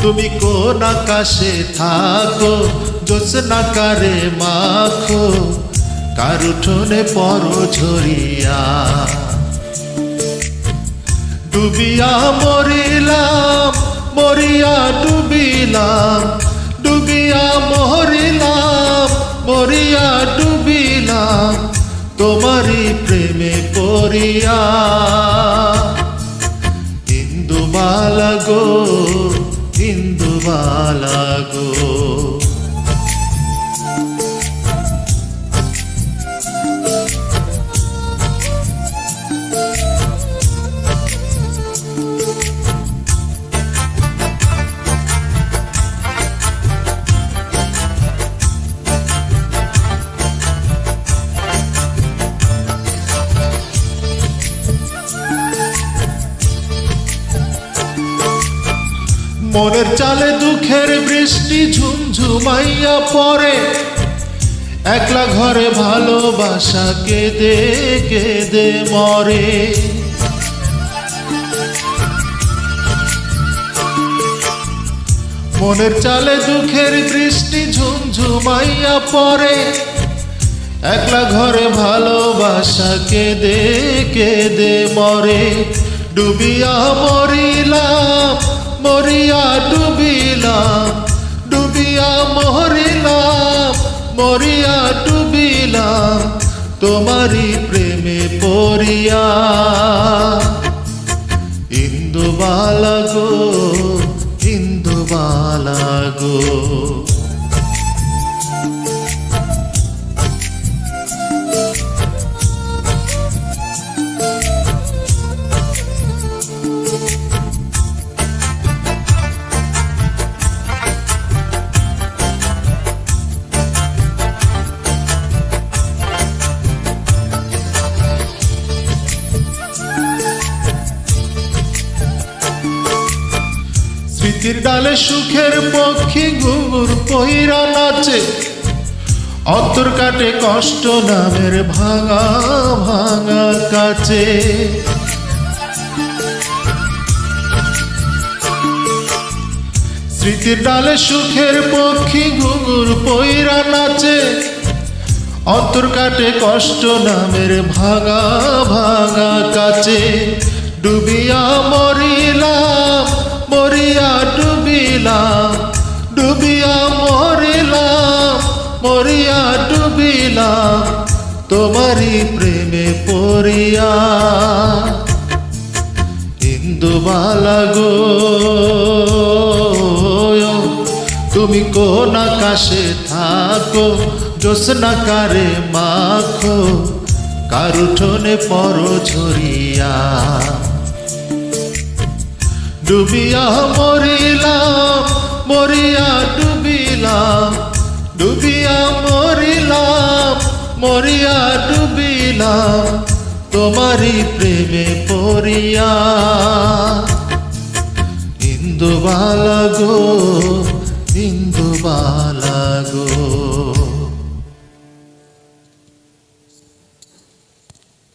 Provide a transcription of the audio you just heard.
তুমি কোন আকাশে থাকো, জ্যোৎস্না কারে মাখো, কার উঠোনে পড়ো ঝরিয়া। ডুবিয়া মরিলাম, মরিয়া ডুবিলাম, ডুবিয়া মরিলাম, মরিয়া ডুবিলাম, তোমারই প্রেমে পড়িয়া। ইন্দুবালা গো, ইন্দুবালা গো। মনের চালে দুঃখের বৃষ্টি ঝুমঝুমাইয়া পড়ে, একলা ঘরে ভালোবাসা কেঁদে কেঁদে মরে। মনের চালে দুঃখের বৃষ্টি ঝুমঝুমাইয়া পড়ে, একলা ঘরে ভালোবাসা কেঁদে কেঁদে মরে। ডুবিয়া মরিলাম, মরিয়া ডুবিলাম, ডুবিয়া মরিলাম, মরিয়া ডুবিলাম, তোমারই প্রেমে পড়িয়া। ইন্দুবালা গো, ইন্দুবালা গো। স্মৃতির ডালে সুখের পক্ষী ঘুঙুর পইরা নাচে, অন্তর কাটে কষ্ট নামের ভাঙা ভাঙা কাছে। স্মৃতির ডালে সুখের পক্ষী ঘুঙুর পইরা নাচে, অন্তর কাটে কষ্ট নামের ভাঙা ভাঙা কাছে। ডুবিয়া মরিলাম, মরিয়া ডুবিলাম, ডুবিয়া মরিলাম, মরিয়া ডুবিলাম, তোমারই প্রেমে পড়িয়া। ইন্দুবালা গো, তুমি কোন আকাশে থাকো, জ্যোৎস্না কারে মাখো, কার উঠোনে পড়ো ঝরিয়া। ডুবিয়া মরিলাম, মরিয়া ডুবিলাম, ডুবিয়া মরিলাম, মরিয়া ডুবিলাম, তোমারই প্রেমে পড়িয়া। ইন্দুবালা গো, ইন্দুবালা গো।